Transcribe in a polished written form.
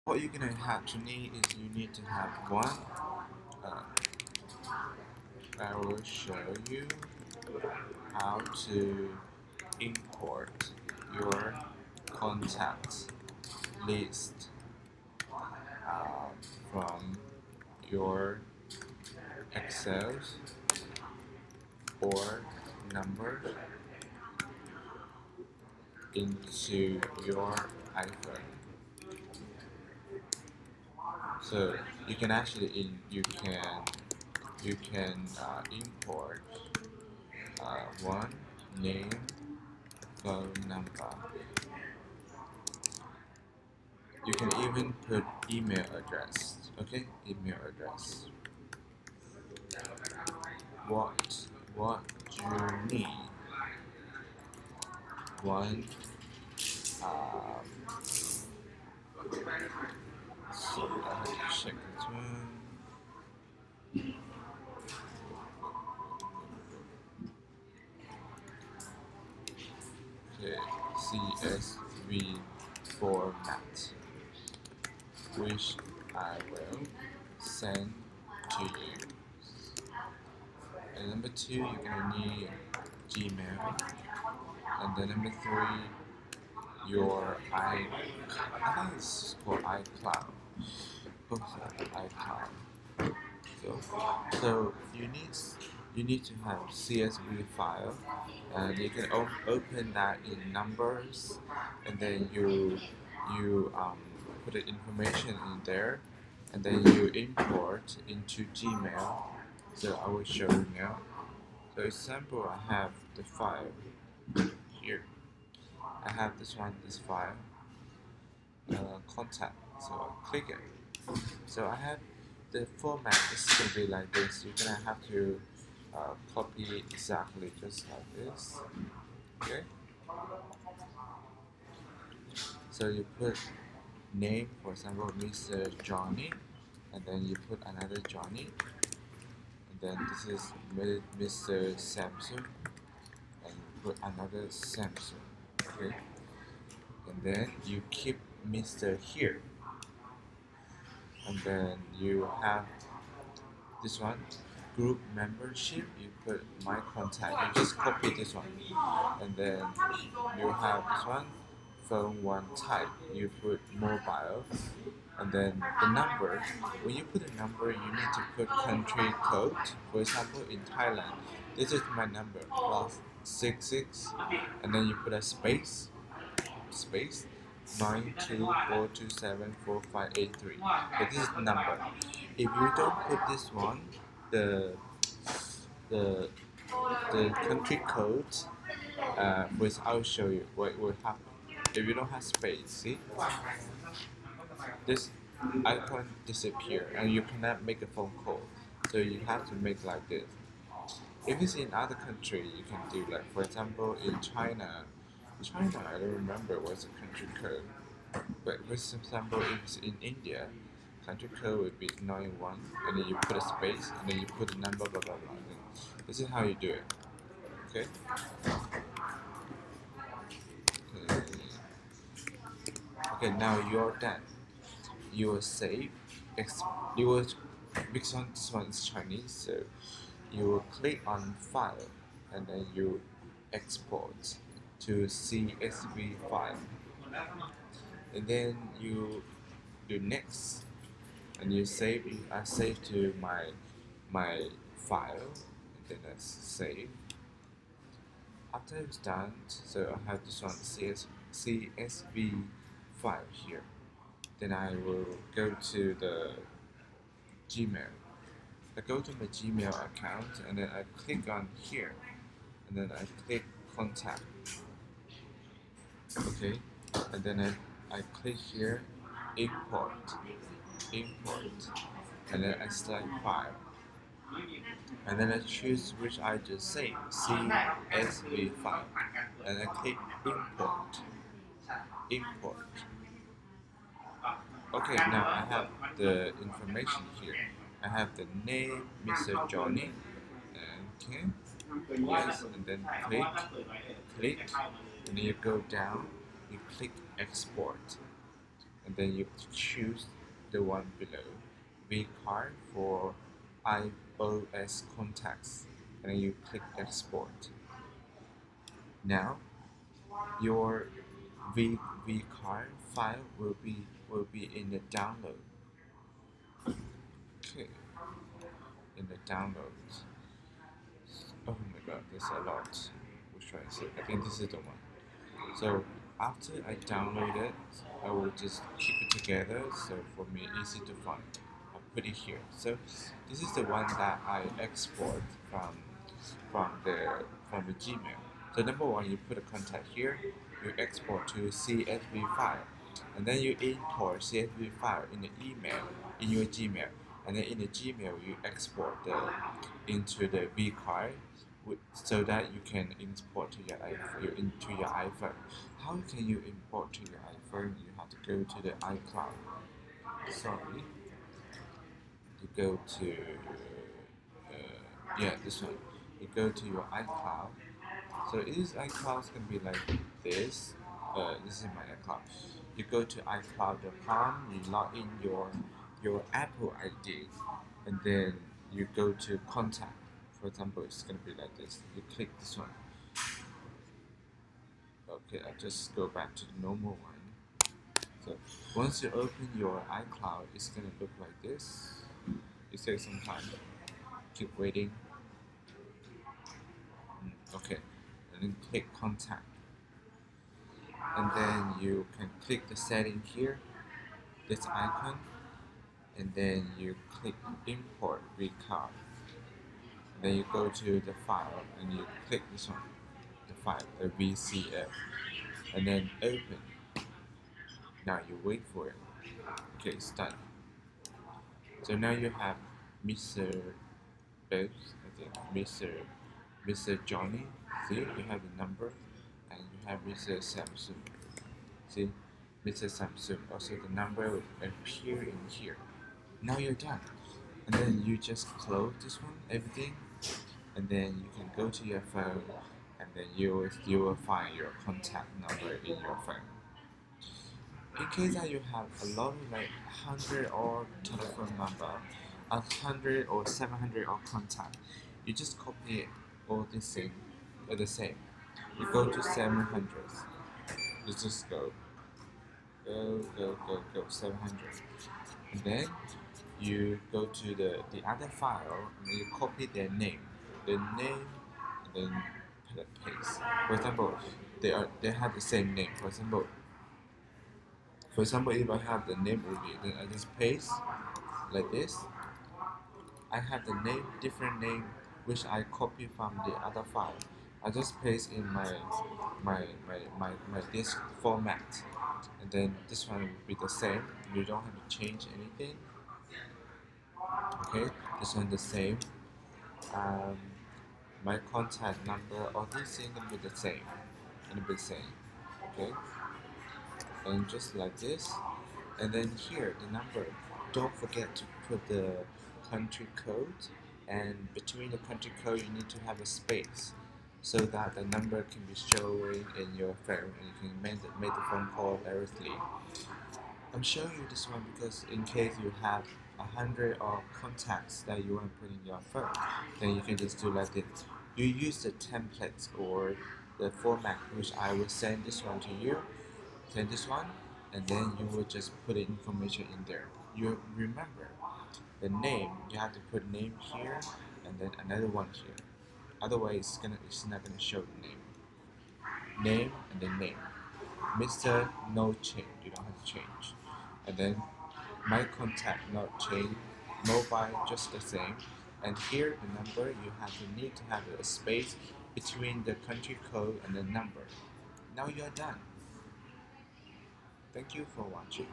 what you're gonna have to need is you need to have one. Uh, I will show you how to import your contact list uh, from your Excel or numbers into your iPhone. So you can actually you can import one name, phone number. You can even put email address. Okay, email address. What you need? One. So I have to check this one. Okay, CSV format, which I will send to you. And number two, you're gonna need Gmail, and then number three, your I think it's called iCloud. Both are iCloud. So you need to have CSV file, and you can open that in numbers, and then you put the information in there, and then you import into Gmail. So I will show you now. So example, I have the file here. I have this file, contact. So I click it. So I have the format is gonna be like this. You're gonna have to copy it exactly just like this. Okay. So you put name, for example, Mr. Johnny, and then you put another Johnny, and then this is Mr. Samsung, and you put another Samsung. Okay. And then you keep Mr. here, and then you have this one group membership. You put my contact, you just copy this one, and then you have this one phone one type, you put mobile, and then the number. When you put a number, you need to put country code. For example, in Thailand, this is my number +66, and then you put a space 924274583. But this is the number. If you don't put this one, the the the country code, which I'll show you what will happen. If you don't have space, see, this icon disappear and you cannot make a phone call. So you have to make like this. If it's in other country, you can do like, for example, in China, I don't remember what's the country code. But for example, if it's in India, country code would be 91, and then you put a space, and then you put a number, blah blah blah. This is how you do it. Okay. Okay. Now you're done. You will save. You will because this one is Chinese, so you will click on File, and then you export to CSV file, and then you do next, and you save. I save to my file, and then I save. After it's done, so I have this one CSV file here. Then I will go to the Gmail. I go to my Gmail account, and then I click on here, and then I click contact. Okay, and then I click here, import, and then I select file, and then I choose which I just saved, CSV file, and I click import. Okay, now I have the information here. I have the name, Mr. Johnny, okay, yes, and then click, and then you go down, you click export, and then you choose the one below, vCard for iOS contacts, and then you click export. Now your vCard file will be in the download. Okay, in the downloads. Oh my god, there's a lot. Which one is it? I think this is the one. So after I download it, I will just keep it together. So for me, easy to find. I put it here. So this is the one that I export from the from the Gmail. So number one, you put a contact here. You export to CSV file, and then you import CSV file in the email in your Gmail, and then in the Gmail you export into the vCard so that you can import to into your iPhone. How can you import to your iPhone? You have to go to the iCloud. Sorry, you go to this one. You go to your iCloud. So this iCloud is gonna be like this. This is my iCloud. You go to iCloud.com. You log in your Apple ID, and then you go to contact. For example, it's gonna be like this. You click this one. Okay, I'll just go back to the normal one. So once you open your iCloud, it's gonna look like this. It takes some time. Keep waiting. Okay, and then click contact, and then you can click the setting here, this icon, and then you click import vCard. And then you go to the file and you click this one, the file, the VCF, and then open. Now you wait for it. Okay, it's done. So now you have Mr. Bose, I think Mr. Johnny. See, you have the number, and you have Mr. Samsung. See, Mr. Samsung. Also, the number will appear in here. Now you're done, and then you just close this one, everything, and then you can go to your phone, and then you will find your contact number in your phone. In case that you have a lot of like 100 or telephone number, 100 or 700 or contact, you just copy it all the same, the same. You go to 700. You just go 700, and then you go to the other file and you copy their name, and then paste. For example, they have the same name. For example, if I have the name Uli, then I just paste like this. I have the name, different name, which I copy from the other file. I just paste in my disk format, and then this one will be the same. You don't have to change anything. Okay, this one the same. Um, my contact number, all these things gonna be the same. Okay, and just like this, and then here the number. Don't forget to put the country code, and between the country code you need to have a space so that the number can be showing in your phone and you can make the phone call directly. I'm showing you this one because in case you have 100 of contacts that you want to put in your phone, then you can just do like this. You use the templates or the format which I will send this one to you, send this one, and then you will just put the information in there. You remember the name, you have to put name here and then another one here. Otherwise it's not gonna show the name. Name and then name. Mr. No change, you don't have to change. And then my contact not change, mobile just the same. And here the number need to have a space between the country code and the number. Now you are done. Thank you for watching.